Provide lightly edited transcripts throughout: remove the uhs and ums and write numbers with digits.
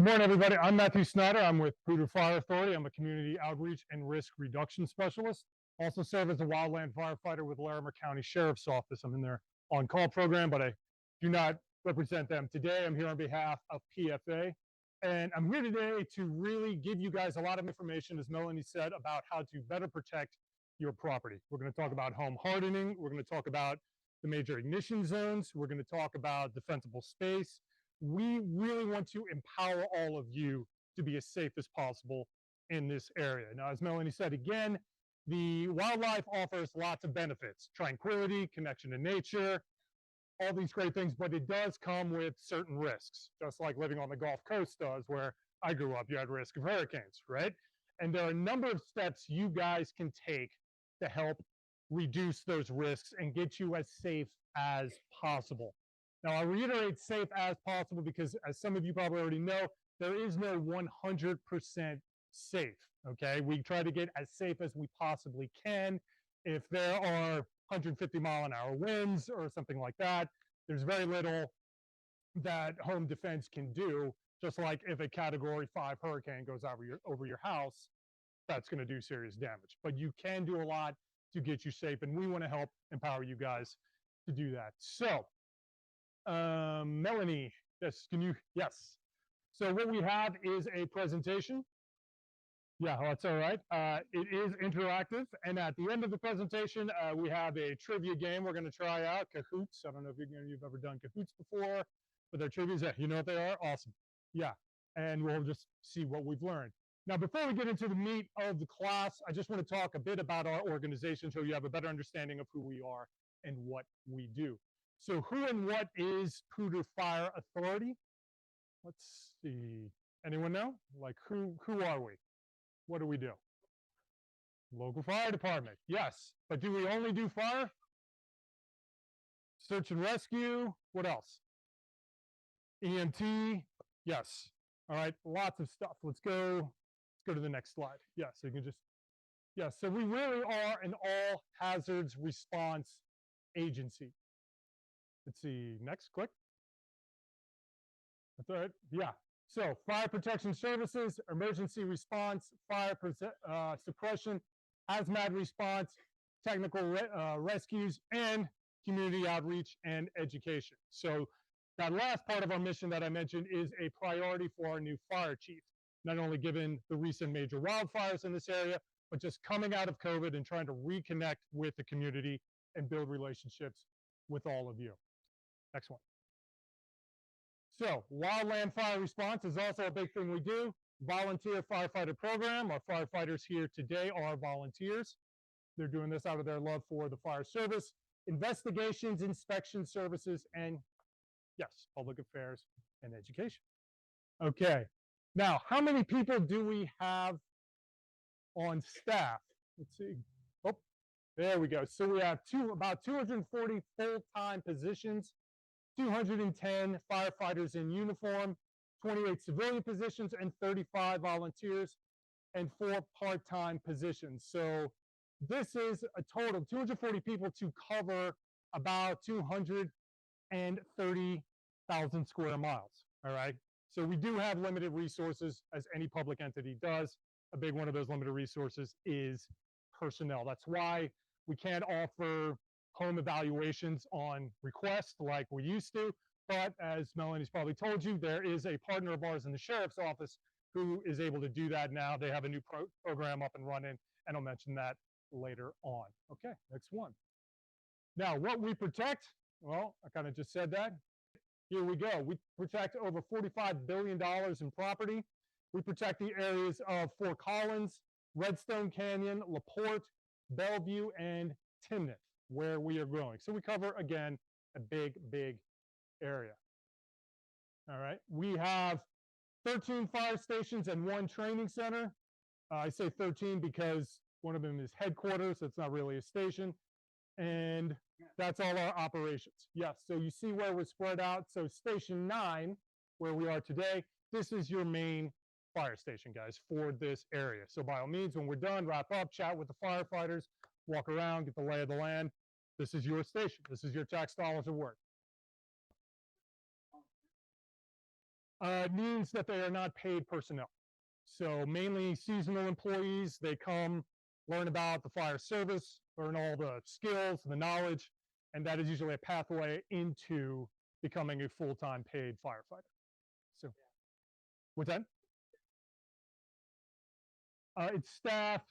Good morning, everybody. I'm Matthew Snyder. I'm with Poudre Fire Authority. I'm a community outreach and risk reduction specialist. Also serve as a wildland firefighter with Larimer County Sheriff's Office. I'm in their on-call program, but I do not represent them today. I'm here on behalf of PFA, and I'm here today to really give you guys a lot of information, as Melanie said, about how to better protect your property. We're going to talk about home hardening. We're going to talk about the major ignition zones. We're going to talk about defensible space. We really want to empower all of you to be as safe as possible in this area. Now, as Melanie said, again, the wildlife offers lots of benefits: tranquility, connection to nature, all these great things, but it does come with certain risks, just like living on the Gulf Coast does, where I grew up. You had risk of hurricanes, right? And there are a number of steps you guys can take to help reduce those risks and get you as safe as possible. Now, I'll reiterate safe as possible because, as some of you probably already know, there is no 100% safe, okay? We try to get as safe as we possibly can. If there are 150-mile-an-hour winds or something like that, there's very little that home defense can do, just like if a Category 5 hurricane goes over your house, that's going to do serious damage. But you can do a lot to get you safe, and we want to help empower you guys to do that. So, Melanie, yes, yes. So what we have is a presentation. Yeah, that's all right. It is interactive, and at the end of the presentation, we have a trivia game we're going to try out, Cahoots. I don't know if you've ever done Cahoots before, but they're trivias. Yeah, you know what they are? Awesome. Yeah, and we'll just see what we've learned. Now, before we get into the meat of the class, I just want to talk a bit about our organization so you have a better understanding of who we are and what we do. So who and what is Poudre Fire Authority? Let's see. Anyone know? Like, who are we? What do we do? Local fire department. Yes. But do we only do fire? Search and rescue. What else? EMT. Yes. All right. Lots of stuff. Let's go to the next slide. Yeah. So you can just, yeah. So we really are an all hazards response agency. Let's see, next, click. That's all right, yeah. So fire protection services, emergency response, fire suppression, hazmat response, technical rescues, and community outreach and education. So that last part of our mission that I mentioned is a priority for our new fire chief, not only given the recent major wildfires in this area, but just coming out of COVID and trying to reconnect with the community and build relationships with all of you. Next one. So, wildland fire response is also a big thing we do. Volunteer firefighter program. Our firefighters here today are volunteers. They're doing this out of their love for the fire service. Investigations, inspection services, and yes, public affairs and education. Okay. Now, how many people do we have on staff? Let's see. Oh, there we go. So we have about 240 full-time positions, 210 firefighters in uniform, 28 civilian positions, and 35 volunteers, and 4 part-time positions. So this is a total of 240 people to cover about 230,000 square miles, all right? So we do have limited resources, as any public entity does. A big one of those limited resources is personnel. That's why we can't offer home evaluations on request like we used to, but as Melanie's probably told you, there is a partner of ours in the sheriff's office who is able to do that now. They have a new program up and running, and I'll mention that later on. Okay, next one. Now, what we protect, well, I kind of just said that. Here we go. We protect over $45 billion in property. We protect the areas of Fort Collins, Redstone Canyon, LaPorte, Bellevue, and Timnit, where we are growing. So we cover, again, a big, big area. All right. We have 13 fire stations and 1 training center. I say 13 because one of them is headquarters. So it's not really a station. And that's all our operations. Yes. So you see where we're spread out. So Station 9, where we are today, this is your main fire station, guys, for this area. So by all means, when we're done, wrap up, chat with the firefighters, walk around, get the lay of the land. This is your station. This is your tax dollars at work. It means that they are not paid personnel. So mainly seasonal employees, they come, learn about the fire service, learn all the skills, the knowledge, and that is usually a pathway into becoming a full-time paid firefighter. So, what's that? It's staffed.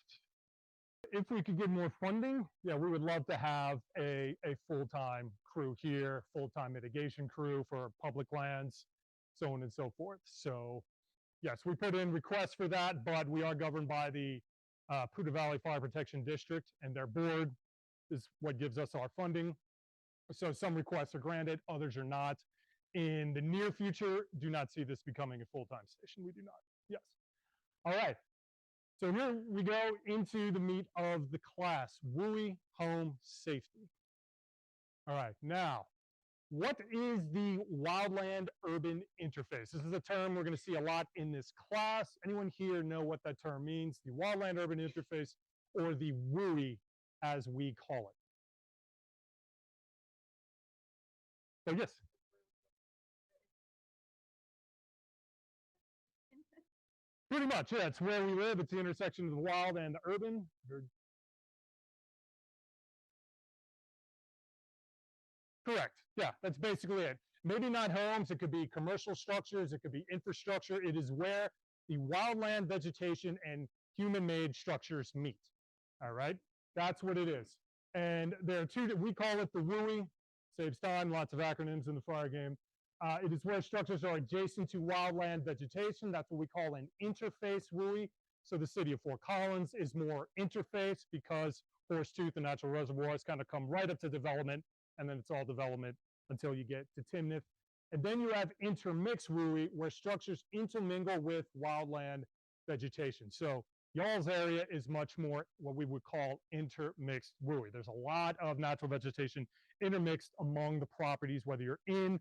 If we could get more funding, yeah, we would love to have a full-time crew here, full-time mitigation crew for public lands, so on and so forth. So, yes, we put in requests for that, but we are governed by the Poudre Valley Fire Protection District, and their board is what gives us our funding. So some requests are granted, others are not. In the near future, do not see this becoming a full-time station. We do not. Yes. All right. So here we go into the meat of the class, WUI home safety. All right. Now, what is the wildland urban interface? This is a term we're going to see a lot in this class. Anyone here know what that term means? The wildland urban interface, or the WUI as we call it. So yes. Pretty much, yeah. It's where we live. It's the intersection of the wild and the urban. Correct. Yeah, that's basically it. Maybe not homes. It could be commercial structures. It could be infrastructure. It is where the wildland vegetation and human-made structures meet. All right? That's what it is. And there are two, we call it the WUI. Saves time, lots of acronyms in the fire game. It is where structures are adjacent to wildland vegetation. That's what we call an interface WUI. So the city of Fort Collins is more interface because Horsetooth and natural reservoirs kind of come right up to development, and then it's all development until you get to Timnath. And then you have intermixed WUI, where structures intermingle with wildland vegetation. So y'all's area is much more what we would call intermixed WUI. There's a lot of natural vegetation intermixed among the properties, whether you're in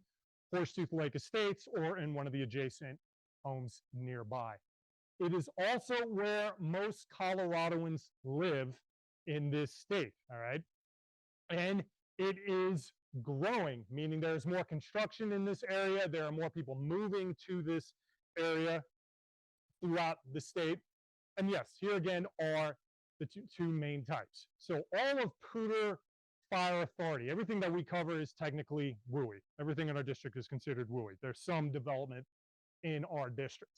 Horsetooth Lake Estates or in one of the adjacent homes nearby. It is also where most Coloradoans live in this state, all right? And it is growing, meaning there's more construction in this area. There are more people moving to this area throughout the state. And yes, here again are the two main types. So all of Poudre Fire Authority, everything that we cover is technically WUI. Everything in our district is considered WUI. There's some development in our district.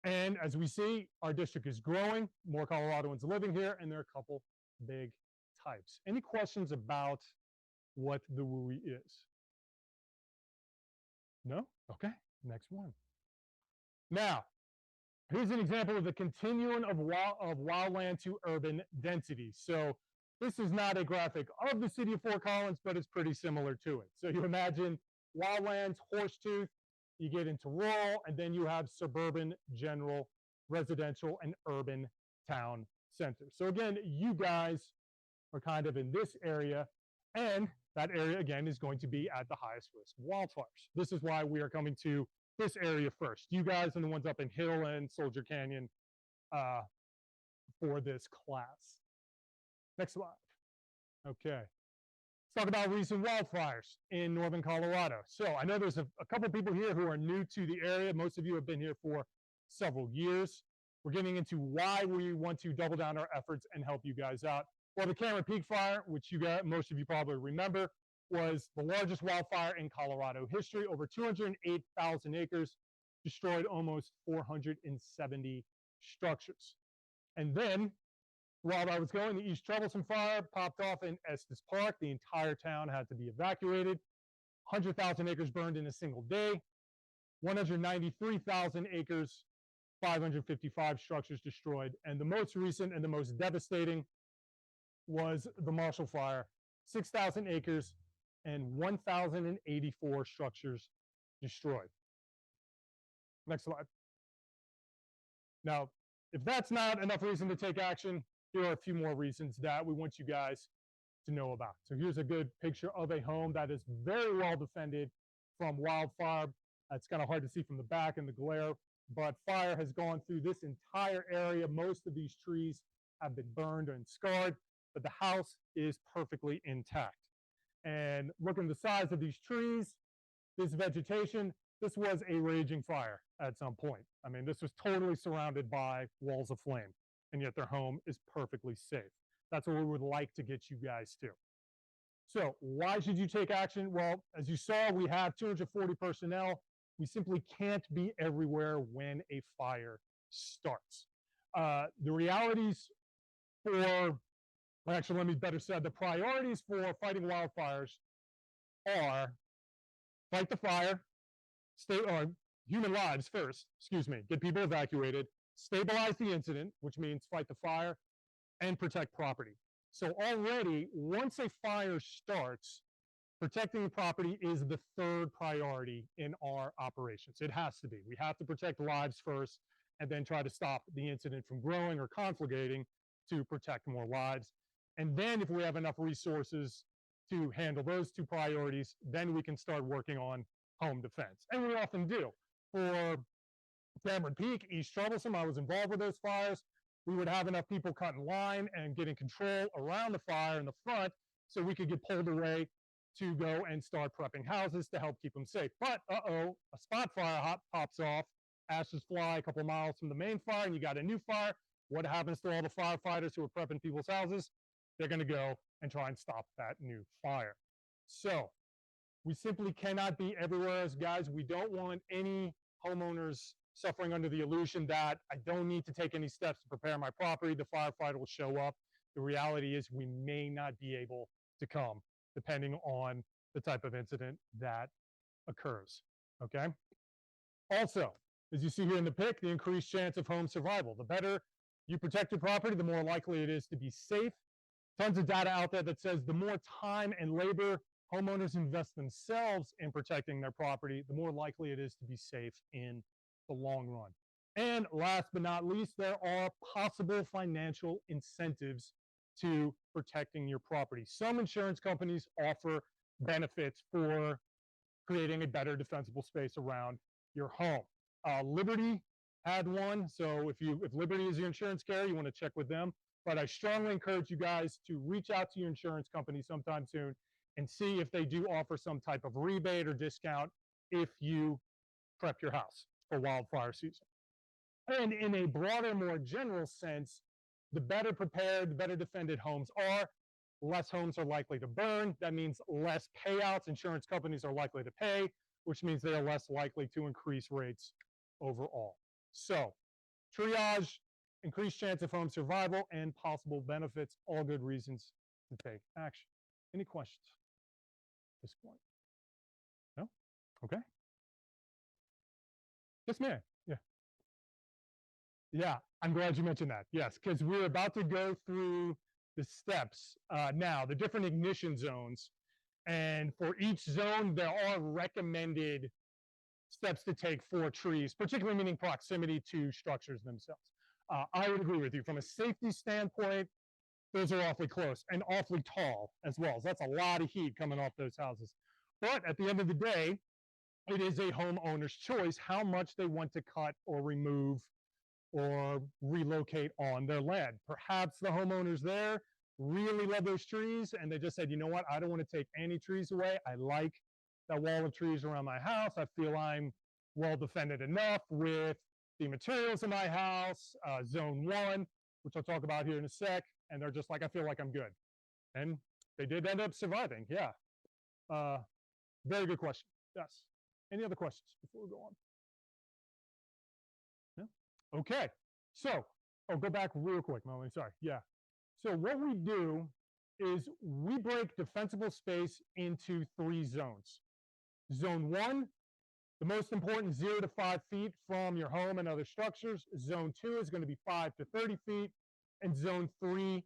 And as we see, our district is growing, more Coloradoans living here, and there are a couple big types. Any questions about what the WUI is? No? Okay, next one. Now, here's an example of the continuum of wildland to urban density. So this is not a graphic of the city of Fort Collins, but it's pretty similar to it. So you imagine wildlands, Horsetooth, you get into rural, and then you have suburban, general, residential, and urban town centers. So again, you guys are kind of in this area, and that area, again, is going to be at the highest risk of wildfires. This is why we are coming to this area first. You guys are the ones up in Hill and Soldier Canyon for this class. Next slide. Okay. Let's talk about recent wildfires in northern Colorado. So I know there's a couple people here who are new to the area. Most of you have been here for several years. We're getting into why we want to double down our efforts and help you guys out. Well, the Cameron Peak Fire, which most of you probably remember, was the largest wildfire in Colorado history. Over 208,000 acres, destroyed almost 470 structures. And then, while that was going, the East Troublesome Fire popped off in Estes Park. The entire town had to be evacuated. 100,000 acres burned in a single day. 193,000 acres, 555 structures destroyed. And the most recent and the most devastating was the Marshall Fire, 6,000 acres and 1,084 structures destroyed. Next slide. Now, if that's not enough reason to take action, here are a few more reasons that we want you guys to know about. So here's a good picture of a home that is very well defended from wildfire. It's kind of hard to see from the back in the glare, but fire has gone through this entire area. Most of these trees have been burned and scarred, but the house is perfectly intact. And look at the size of these trees, this vegetation, this was a raging fire at some point. I mean, this was totally surrounded by walls of flame, and yet their home is perfectly safe. That's what we would like to get you guys to. So why should you take action? Well, as you saw, we have 240 personnel. We simply can't be everywhere when a fire starts. The realities for, actually, let me better say, the priorities for fighting wildfires are fight the fire, or human lives first, excuse me, get people evacuated, stabilize the incident, which means fight the fire, and protect property. So already, once a fire starts, protecting the property is the third priority in our operations. It has to be. We have to protect lives first and then try to stop the incident from growing or conflagrating to protect more lives. And then if we have enough resources to handle those two priorities, then we can start working on home defense. And we often do. For Cameron Peak, East Troublesome, I was involved with those fires. We would have enough people cut in line and get in control around the fire in the front so we could get pulled away to go and start prepping houses to help keep them safe. But, a spot fire pops off, ashes fly a couple miles from the main fire, and you got a new fire. What happens to all the firefighters who are prepping people's houses? They're going to go and try and stop that new fire. So we simply cannot be everywhere as guys. We don't want any homeowners suffering under the illusion that I don't need to take any steps to prepare my property. The firefighter will show up. The reality is we may not be able to come depending on the type of incident that occurs, okay? Also, as you see here in the pic, the increased chance of home survival. The better you protect your property, the more likely it is to be safe. Tons of data out there that says the more time and labor homeowners invest themselves in protecting their property, the more likely it is to be safe in the long run. And last but not least, there are possible financial incentives to protecting your property. Some insurance companies offer benefits for creating a better defensible space around your home. Liberty had one, so if Liberty is your insurance carrier, you want to check with them. But I strongly encourage you guys to reach out to your insurance company sometime soon and see if they do offer some type of rebate or discount if you prep your house for wildfire season. And in a broader, more general sense, the better prepared, the better defended homes are, less homes are likely to burn. That means less payouts insurance companies are likely to pay, which means they are less likely to increase rates overall. So, triage, increased chance of home survival, and possible benefits, all good reasons to take action. Any questions at this point? No? Okay. Yes, ma'am. Yeah. Yeah, I'm glad you mentioned that. Yes, because we're about to go through the steps now, the different ignition zones. And for each zone, there are recommended steps to take for trees, particularly meaning proximity to structures themselves. I would agree with you. From a safety standpoint, those are awfully close and awfully tall as well. So that's a lot of heat coming off those houses. But at the end of the day, it is a homeowner's choice how much they want to cut or remove or relocate on their land. Perhaps the homeowners there really love those trees and they just said, you know what, I don't want to take any trees away. I like that wall of trees around my house. I feel I'm well defended enough with the materials in my house, zone 1, which I'll talk about here in a sec, and they're just like, I feel like I'm good. And they did end up surviving, yeah. Very good question, yes. Any other questions before we go on? No? Okay, so, go back real quick, Melanie, sorry, yeah. So what we do is we break defensible space into 3 zones. Zone 1, the most important, 0 to 5 feet from your home and other structures. Zone 2 is going to be 5 to 30 feet, and Zone 3,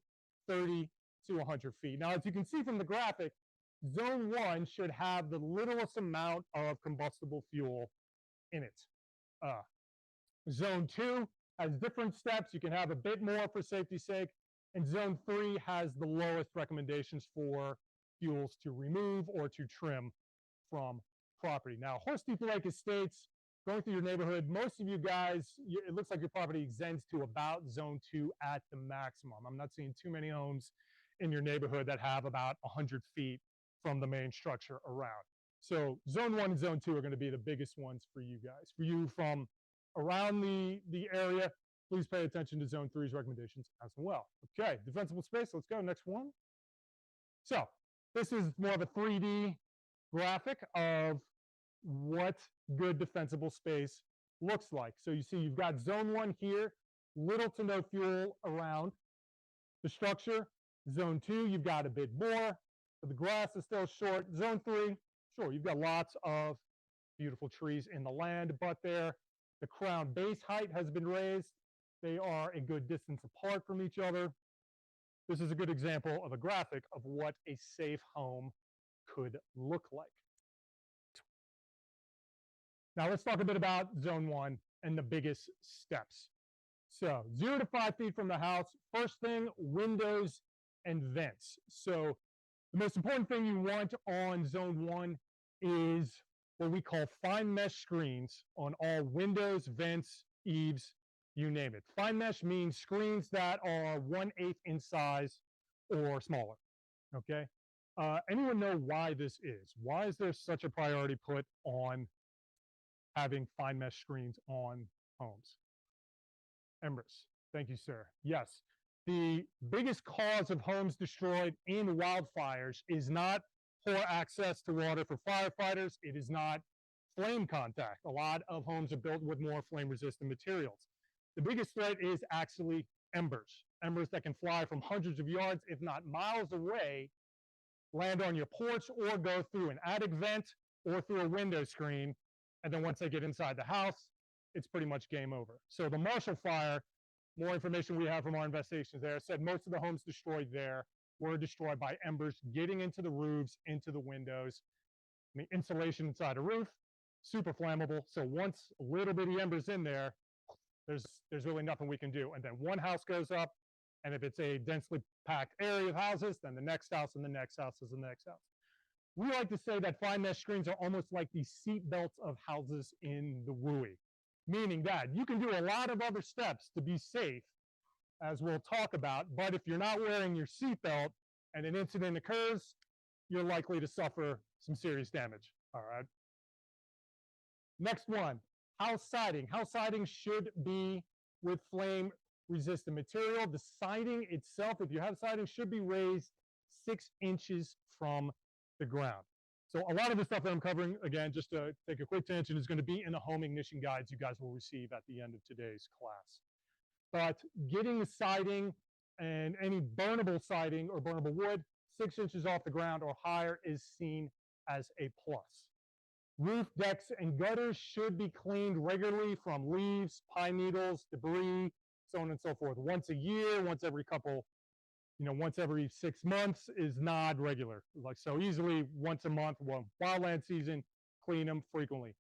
30 to 100 feet. Now, as you can see from the graphic, Zone 1 should have the littlest amount of combustible fuel in it. Zone 2 has different steps. You can have a bit more for safety's sake, and Zone 3 has the lowest recommendations for fuels to remove or to trim from property. Now, Horse Deep Lake Estates, going through your neighborhood, most of you guys, it looks like your property extends to about Zone 2 at the maximum. I'm not seeing too many homes in your neighborhood that have about 100 feet from the main structure around. So zone 1 and zone 2 are going to be the biggest ones for you guys. For you from around the area, please pay attention to zone 3's recommendations as well. Okay, defensible space, let's go, next one. So this is more of a 3D graphic of what good defensible space looks like. So you see you've got zone 1 here, little to no fuel around the structure. Zone 2, you've got a bit more, but the grass is still short. Zone 3, sure, you've got lots of beautiful trees in the land, but the crown base height has been raised. They are a good distance apart from each other. This is a good example of a graphic of what a safe home could look like. Now let's talk a bit about zone 1 and the biggest steps. So 0 to 5 feet from the house, first thing, windows and vents. So the most important thing you want on zone 1 is what we call fine mesh screens on all windows, vents, eaves, you name it. Fine mesh means screens that are 1/8 in size or smaller, okay? Anyone know why this is? Why is there such a priority put on having fine mesh screens on homes? Embers, thank you, sir. Yes, the biggest cause of homes destroyed in wildfires is not poor access to water for firefighters. It is not flame contact. A lot of homes are built with more flame-resistant materials. The biggest threat is actually embers. Embers that can fly from hundreds of yards, if not miles away, land on your porch or go through an attic vent or through a window screen. And then once they get inside the house, it's pretty much game over. So the Marshall Fire, more information we have from our investigations there, said most of the homes destroyed there were destroyed by embers getting into the roofs, into the windows. I mean, insulation inside a roof, super flammable. So once a little bitty embers in there, there's really nothing we can do. And then one house goes up, and if it's a densely packed area of houses, then the next house and the next house is the next house. We like to say that fine mesh screens are almost like the seat belts of houses in the WUI, meaning that you can do a lot of other steps to be safe, as we'll talk about, but if you're not wearing your seatbelt and an incident occurs, you're likely to suffer some serious damage, all right? Next one, house siding. House siding should be with flame-resistant material. The siding itself, if you have siding, should be raised 6 inches from the ground. So a lot of the stuff that I'm covering, again, just to take a quick tangent, is going to be in the home ignition guides you guys will receive at the end of today's class. But getting the siding and any burnable siding or burnable wood 6 inches off the ground or higher is seen as a plus. Roof, decks, and gutters should be cleaned regularly from leaves, pine needles, debris, so on and so forth. Once a year, once every couple, once every 6 months is not regular. Like, so easily once a month, well, wildland season, clean them frequently.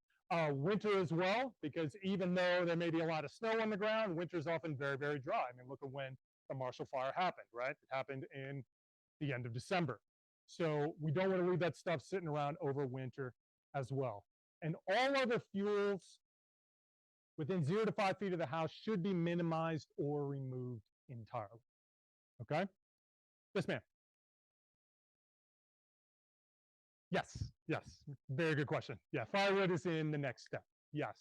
Winter as well, because even though there may be a lot of snow on the ground, winter is often very, very dry. I mean, look at when the Marshall Fire happened, right? It happened in the end of December. So we don't want to leave that stuff sitting around over winter as well. And all other fuels within 0 to 5 feet of the house should be minimized or removed entirely. Okay? Yes, ma'am. Yes, yes. Very good question. Yeah, firewood is in the next step. Yes,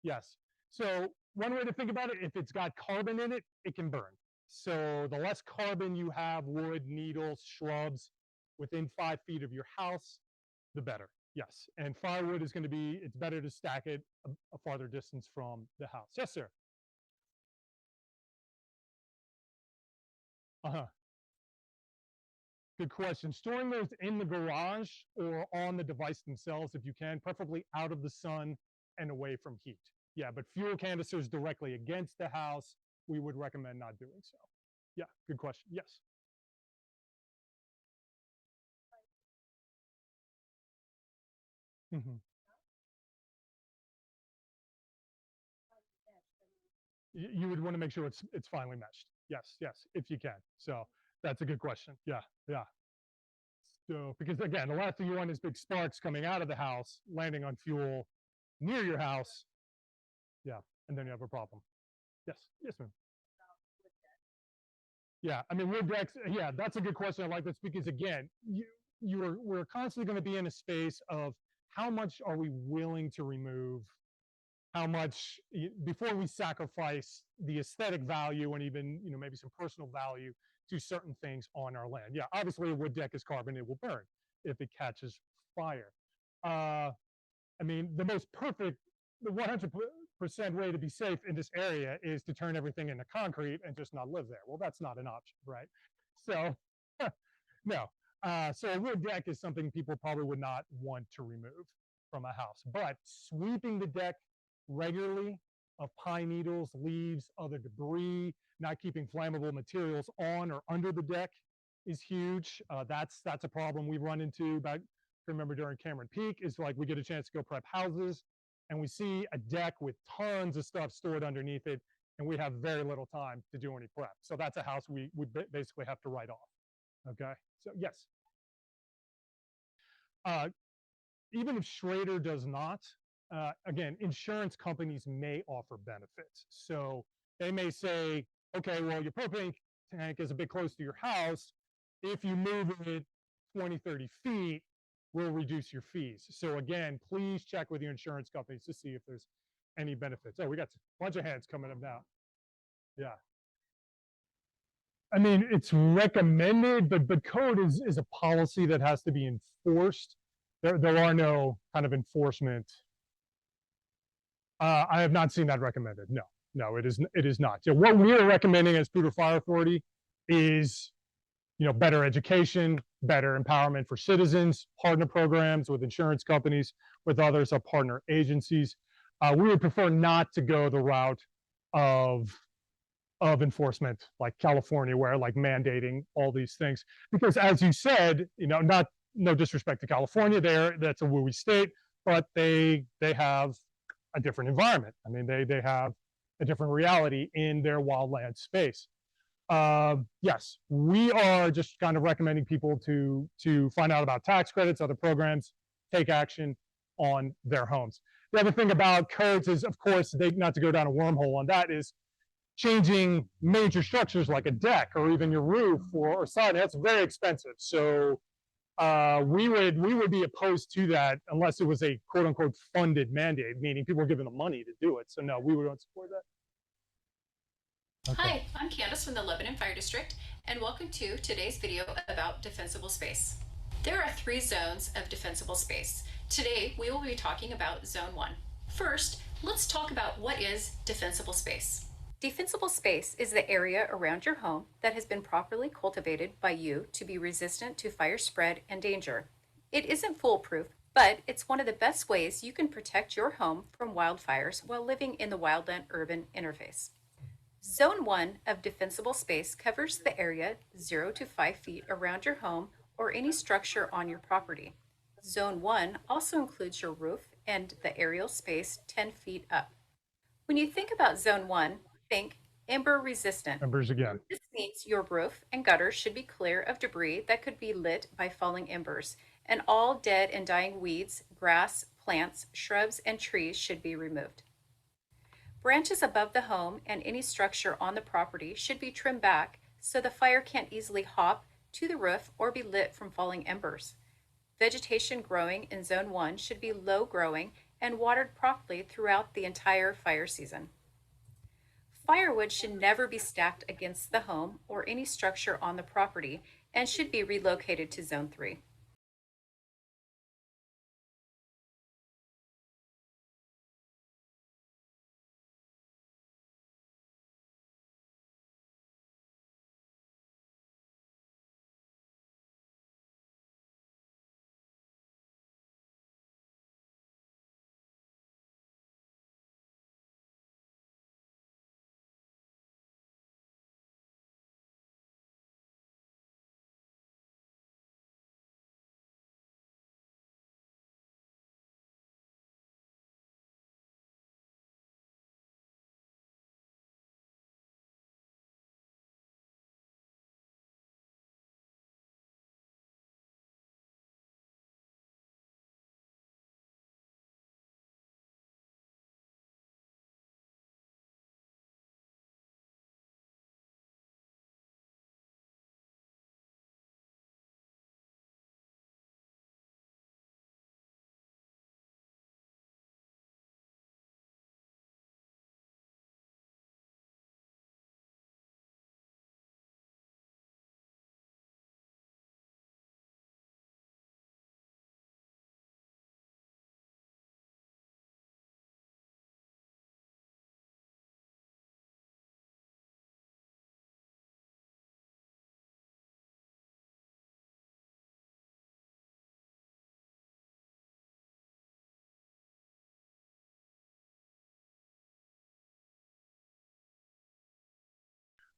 yes. So one way to think about it, if it's got carbon in it, it can burn. So the less carbon you have, wood, needles, shrubs, within 5 feet of your house, the better. Yes, and firewood is going to be, it's better to stack it a farther distance from the house. Yes, sir. Uh-huh. Good question. Storing those in the garage or on the device themselves, if you can, preferably out of the sun and away from heat. Yeah, but fuel canisters directly against the house, we would recommend not doing so. Yeah, good question. Yes. Mm-hmm. You would want to make sure it's finely meshed. Yes, yes, if you can. So that's a good question. Yeah, yeah. So because again, the last thing you want is big sparks coming out of the house, landing on fuel near your house. Yeah, and then you have a problem. Yes, yes, ma'am. Yeah, I mean wood decks. Yeah, that's a good question. I like this because again, we're constantly going to be in a space of how much are we willing to remove? How much before we sacrifice the aesthetic value and even maybe some personal value to certain things on our land? Yeah, obviously a wood deck is carbon; it will burn if it catches fire. I mean, the 100% way to be safe in this area is to turn everything into concrete and just not live there. Well, that's not an option, right? So, no. So a wood deck is something people probably would not want to remove from a house. But sweeping the deck regularly of pine needles, leaves, other debris, not keeping flammable materials on or under the deck is huge. That's a problem we run into back. Remember during Cameron Peak is like we get a chance to go prep houses and we see a deck with tons of stuff stored underneath it and we have very little time to do any prep. So that's a house we would basically have to write off. Okay, so yes. Even if Schrader does not, again, insurance companies may offer benefits. So they may say, okay, well, your propane tank is a bit close to your house. If you move it 20, 30 feet, we'll reduce your fees. So again, please check with your insurance companies to see if there's any benefits. Oh, we got a bunch of hands coming up now. Yeah. I mean, it's recommended, but code is a policy that has to be enforced. There are no kind of enforcement. I have not seen that recommended. No, it is not. So what we are recommending as Poudre Fire Authority is, better education, better empowerment for citizens, partner programs with insurance companies, with others, our partner agencies. We would prefer not to go the route of enforcement like California, where like mandating all these things, because as you said, no disrespect to California, that's a wooey state, but they have a different environment. I mean, they have a different reality in their wildland space. Yes, we are just kind of recommending people to find out about tax credits, other programs, take action on their homes. The other thing about codes is, of course, not to go down a wormhole on that, is changing major structures like a deck or even your roof or siding. That's very expensive. So we would be opposed to that unless it was a quote unquote funded mandate, meaning people are given the money to do it. So no, we would not support that. Okay. Hi, I'm Candace from the Lebanon Fire District, and welcome to today's video about defensible space. There are 3 zones of defensible space. Today, we will be talking about Zone 1. First, let's talk about what is defensible space. Defensible space is the area around your home that has been properly cultivated by you to be resistant to fire spread and danger. It isn't foolproof, but it's one of the best ways you can protect your home from wildfires while living in the wildland-urban interface. Zone 1 of defensible space covers the area 0 to 5 feet around your home or any structure on your property. Zone 1 also includes your roof and the aerial space 10 feet up. When you think about Zone 1, think ember resistant. Embers again. This means your roof and gutters should be clear of debris that could be lit by falling embers, and all dead and dying weeds, grass, plants, shrubs, and trees should be removed. Branches above the home and any structure on the property should be trimmed back so the fire can't easily hop to the roof or be lit from falling embers. Vegetation growing in Zone 1 should be low growing and watered properly throughout the entire fire season. Firewood should never be stacked against the home or any structure on the property and should be relocated to Zone 3.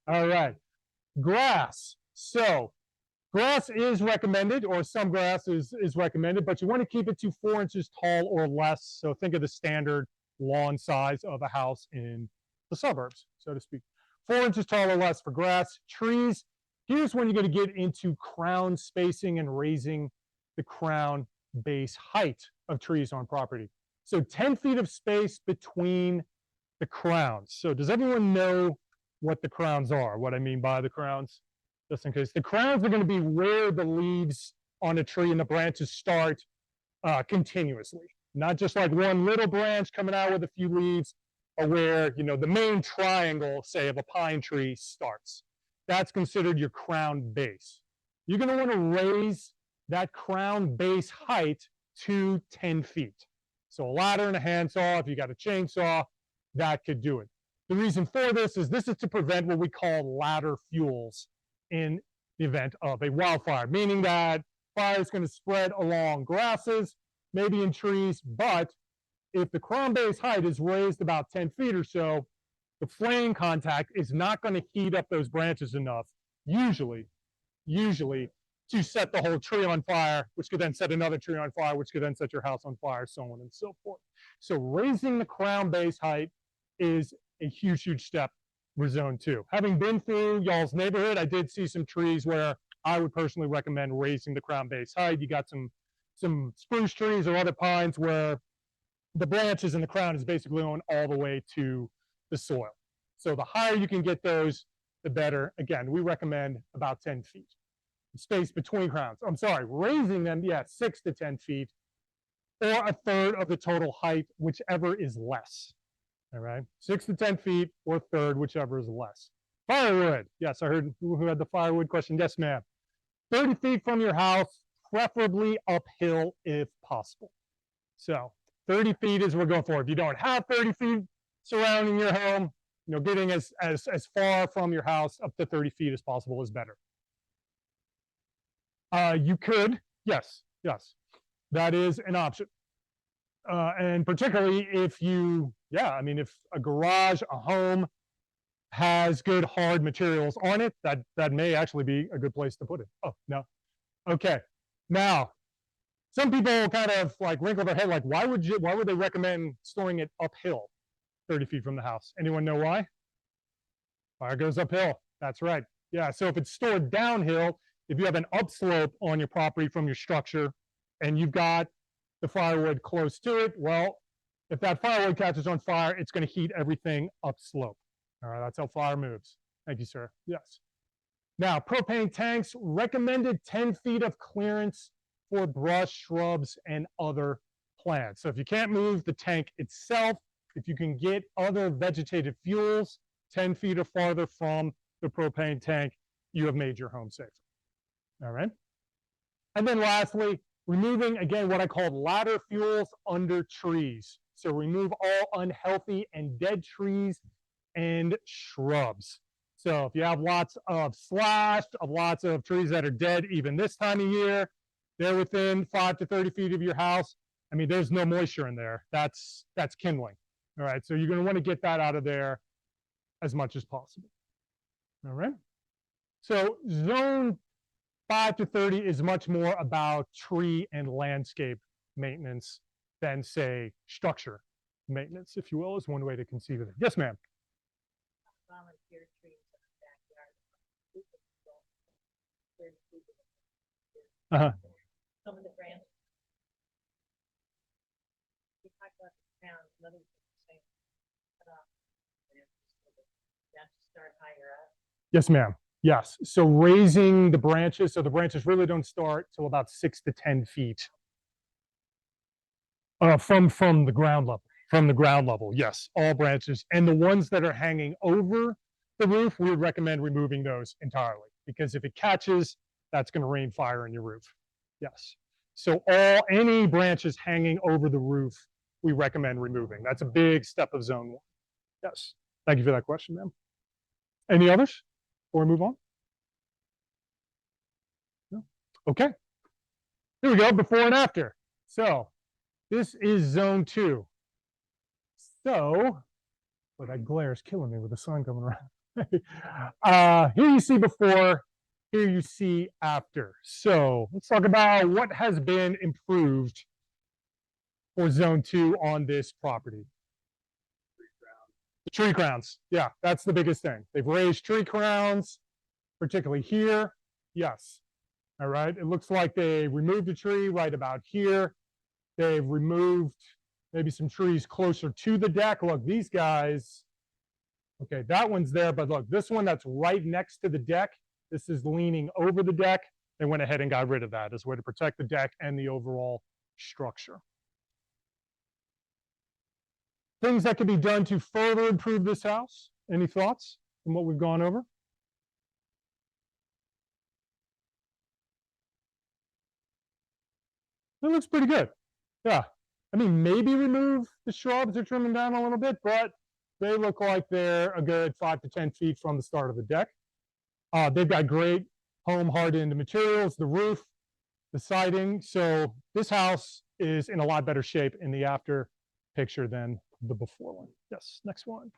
All right. Grass. So grass is recommended, or some grass is recommended, but you want to keep it to 4 inches tall or less. So think of the standard lawn size of a house in the suburbs, so to speak. 4 inches tall or less for grass. Trees, here's when you're going to get into crown spacing and raising the crown base height of trees on property. So 10 feet of space between the crowns. So does everyone know what the crowns are? What I mean by the crowns? Just in case. The crowns are going to be where the leaves on a tree and the branches start continuously. Not just like one little branch coming out with a few leaves, or where, you know, the main triangle, say, of a pine tree starts. That's considered your crown base. You're going to want to raise that crown base height to 10 feet. So a ladder and a handsaw, if you got a chainsaw, that could do it. The reason for this is to prevent what we call ladder fuels in the event of a wildfire, meaning that fire is going to spread along grasses, maybe in trees, but if the crown base height is raised about 10 feet or so, the flame contact is not going to heat up those branches enough, usually, to set the whole tree on fire, which could then set another tree on fire, which could then set your house on fire, so on and so forth. So raising the crown base height is a huge, huge step for zone 2. Having been through y'all's neighborhood, I did see some trees where I would personally recommend raising the crown base height. You got some spruce trees or other pines where the branches and the crown is basically going all the way to the soil. So the higher you can get those, the better. Again, we recommend about 10 feet. Space between crowns. I'm sorry, raising them, yeah, 6 to 10 feet, or a third of the total height, whichever is less. All right, 6 to 10 feet, or a third, whichever is less. Firewood. Yes, I heard who had the firewood question. Yes, ma'am. 30 feet from your house, preferably uphill if possible. So 30 feet is what we're going for. If you don't have 30 feet surrounding your home, you know, getting as far from your house up to 30 feet as possible is better. You could, yes, that is an option. And particularly if you, if a garage, a home has good hard materials on it, that may actually be a good place to put it. Oh, no. Okay. Now, some people kind of like wrinkle their head, like, why would they recommend storing it uphill 30 feet from the house? Anyone know why? Fire goes uphill. That's right. Yeah, so if it's stored downhill, if you have an upslope on your property from your structure and you've got the firewood close to it, well, if that firewood catches on fire, it's going to heat everything upslope. All right, that's how fire moves. Thank you, sir. Yes. Now, propane tanks, recommended 10 feet of clearance for brush, shrubs, and other plants. So if you can't move the tank itself, if you can get other vegetative fuels 10 feet or farther from the propane tank, you have made your home safer. All right. And then lastly, removing, again, what I call ladder fuels under trees. So remove all unhealthy and dead trees and shrubs. So if you have lots of lots of trees that are dead even this time of year, they're within 5 to 30 feet of your house. I mean, there's no moisture in there. That's kindling. All right. So you're going to want to get that out of there as much as possible. All right. So zone 5 to 30 is much more about tree and landscape maintenance than, say, structure maintenance, if you will, is one way to conceive of it. Yes, ma'am. Volunteer trees in the backyard. Some of the branches. We talked about the town, another thing. Branches start higher up. Yes, ma'am. Yes. So raising the branches, so the branches really don't start till about 6 to 10 feet from the ground level. From the ground level, yes, all branches. And the ones that are hanging over the roof, we would recommend removing those entirely, because if it catches, that's going to rain fire in your roof. Yes. So any branches hanging over the roof, we recommend removing. That's a big step of zone 1. Yes. Thank you for that question, ma'am. Any others before we move on? No? Okay. Here we go, before and after. So this is zone 2. So, but that glare is killing me with the sun coming around. Here you see before, here you see after. So let's talk about what has been improved for zone 2 on this property. The tree crowns. Yeah, that's the biggest thing. They've raised tree crowns, particularly here. Yes. All right. It looks like they removed a tree right about here. They've removed maybe some trees closer to the deck. Look, these guys, okay, that one's there, but look, this one that's right next to the deck, this is leaning over the deck. They went ahead and got rid of that as a way to protect the deck and the overall structure. Things that could be done to further improve this house. Any thoughts from what we've gone over? It looks pretty good. Yeah. I mean, maybe remove the shrubs or trim them down a little bit, but they look like they're a good 5 to 10 feet from the start of the deck. They've got great home hardened materials, the roof, the siding. So this house is in a lot better shape in the after picture than the before one. Yes, next one.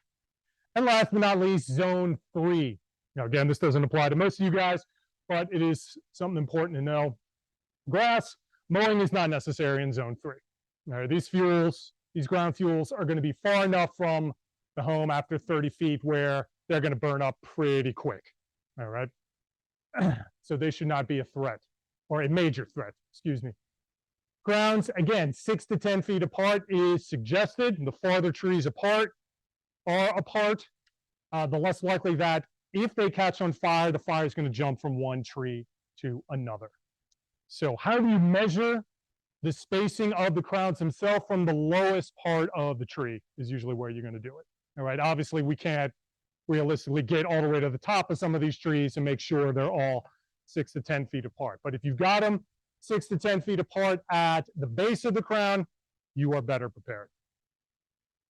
And last but not least, zone 3. Now, again, this doesn't apply to most of you guys, but it is something important to know. Grass mowing is not necessary in zone 3. Now, these fuels, these ground fuels are going to be far enough from the home after 30 feet where they're going to burn up pretty quick. All right. So they should not be a threat, or a major threat, excuse me. Grounds, again, 6 to 10 feet apart is suggested. The farther trees apart are apart, the less likely that if they catch on fire, the fire is going to jump from one tree to another. So how do you measure the spacing of the crowns themselves? From the lowest part of the tree is usually where you're going to do it. All right. Obviously, we can't realistically get all the way to the top of some of these trees and make sure they're all 6 to 10 feet apart. But if you've got them 6 to 10 feet apart at the base of the crown, you are better prepared.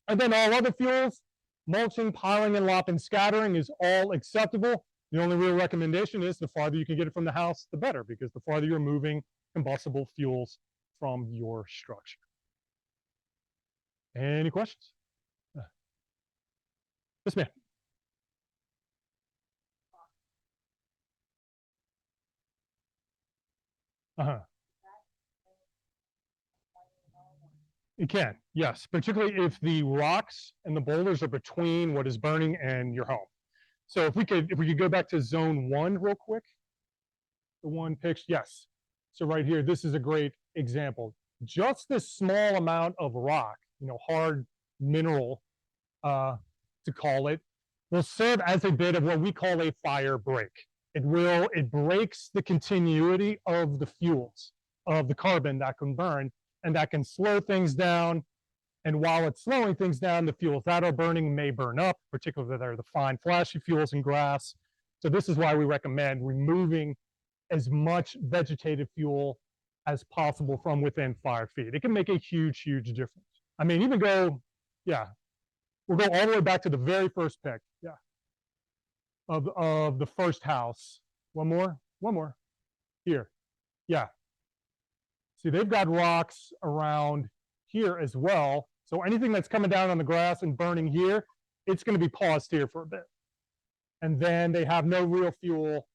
And then all other fuels, mulching, piling, and lopping, scattering is all acceptable. The only real recommendation is the farther you can get it from the house, the better, because the farther you're moving combustible fuels from your structure. Any questions? Yes, ma'am. Uh-huh. It can, yes, particularly if the rocks and the boulders are between what is burning and your home. So if we could go back to zone 1 real quick, the one picture, yes. So right here, this is a great example. Just this small amount of rock, hard mineral, to call it, will serve as a bit of what we call a fire break. It breaks the continuity of the fuels, of the carbon that can burn, and that can slow things down. And while it's slowing things down, the fuels that are burning may burn up, particularly they're the fine flashy fuels in grass. So this is why we recommend removing as much vegetative fuel as possible from within 5 feet. It can make a huge, huge difference. I mean, even go, yeah, we'll go all the way back to the very first pick, yeah, of the first house. One more, here, yeah. See, they've got rocks around here as well. So anything that's coming down on the grass and burning here, it's going to be paused here for a bit. And then they have no real fuel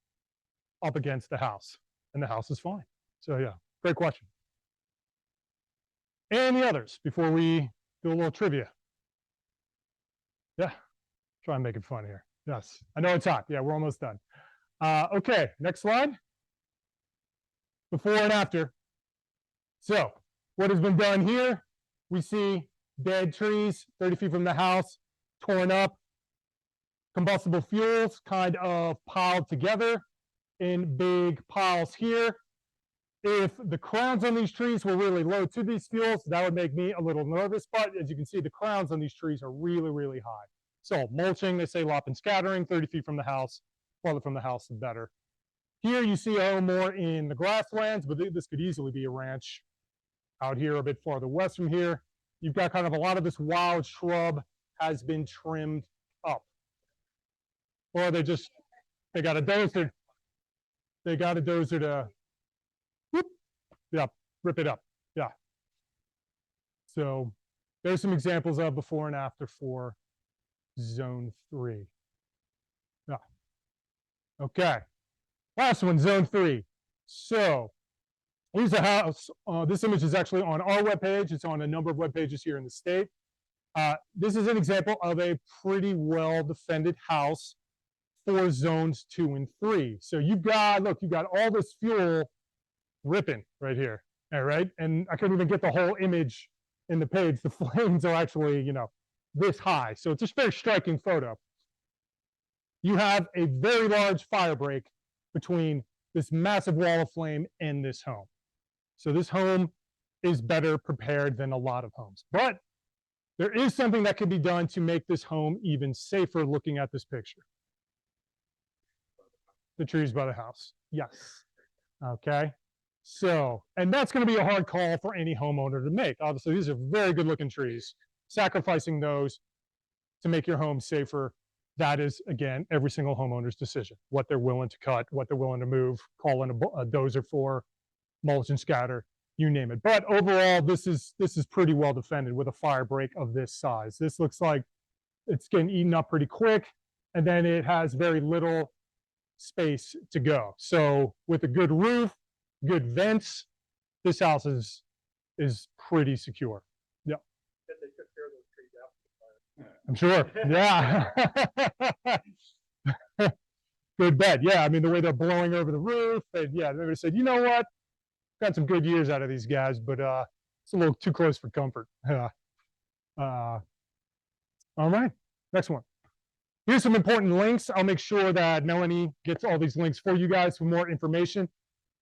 up against the house, and the house is fine. So yeah, great question. Any others before we do a little trivia? Yeah, try and make it fun here. Yes, I know it's hot. Yeah, we're almost done. Okay, next slide. Before and after. So what has been done here, we see dead trees 30 feet from the house, torn up, combustible fuels kind of piled together in big piles here. If the crowns on these trees were really low to these fuels, that would make me a little nervous, but as you can see, the crowns on these trees are really, really high. So mulching, they say lop and scattering, 30 feet from the house, farther from the house, the better. Here you see a little more in the grasslands, but this could easily be a ranch out here a bit farther west from here. You've got kind of a lot of this wild shrub has been trimmed up. Or they got a dozer. They got a dozer to, whoop, yeah, rip it up. Yeah. So there's some examples of before and after for zone 3. Yeah. Okay. Last one, zone 3. So here's a house. This image is actually on our webpage. It's on a number of web pages here in the state. This is an example of a pretty well defended house for zones 2 and 3. So you've got, look, you've got all this fuel ripping right here. All right. And I couldn't even get the whole image in the page. The flames are actually, you know, this high. So it's a very striking photo. You have a very large fire break between this massive wall of flame and this home. So this home is better prepared than a lot of homes. But there is something that can be done to make this home even safer looking at this picture. The trees by the house. Yes. Okay. So, and that's going to be a hard call for any homeowner to make. Obviously, these are very good looking trees. Sacrificing those to make your home safer, that is, again, every single homeowner's decision. What they're willing to cut, what they're willing to move, call in a dozer for, mulch and scatter, you name it. But overall, this is pretty well defended with a fire break of this size. This looks like it's getting eaten up pretty quick, and then it has very little space to go. So with a good roof, good vents, this house is pretty secure. Yeah. They took care of those trees I'm out. sure. Yeah. Good bet. Yeah. I mean, the way they're blowing over the roof, yeah, they said, you know what? Got some good years out of these guys, but it's a little too close for comfort. All right. Next one. Here's some important links. I'll make sure that Melanie gets all these links for you guys for more information.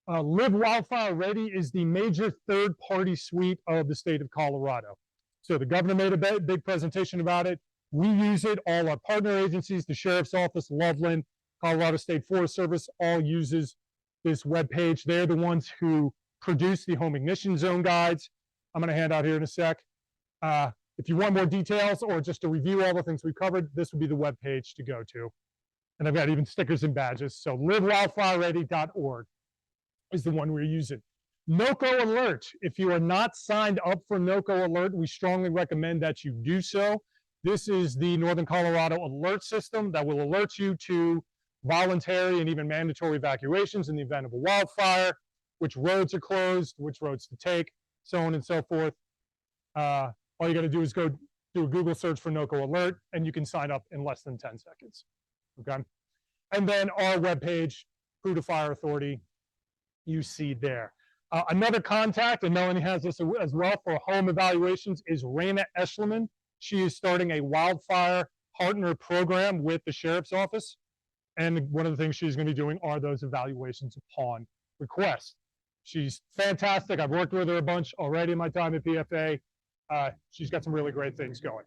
Live Wildfire Ready is the major third-party suite of the state of Colorado. So the governor made a big presentation about it. We use it. All our partner agencies, the Sheriff's Office, Loveland, Colorado State Forest Service, all uses this webpage. They're the ones who produce the home ignition zone guides. I'm going to hand out here in a sec. If you want more details or just to review all the things we've covered, this would be the webpage to go to. And I've got even stickers and badges. So livewildfireready.org is the one we're using. NoCo Alert. If you are not signed up for NoCo Alert, we strongly recommend that you do so. This is the Northern Colorado alert system that will alert you to voluntary and even mandatory evacuations in the event of a wildfire, which roads are closed, which roads to take, so on and so forth. All you got to do is go do a Google search for NoCo Alert, and you can sign up in less than 10 seconds. Okay. And then our webpage, Poudre Fire Authority, you see there. Another contact, and Melanie has this as well for home evaluations, is Raina Eschleman. She is starting a wildfire partner program with the Sheriff's Office. And one of the things she's going to be doing are those evaluations upon request. She's fantastic. I've worked with her a bunch already in my time at PFA. She's got some really great things going.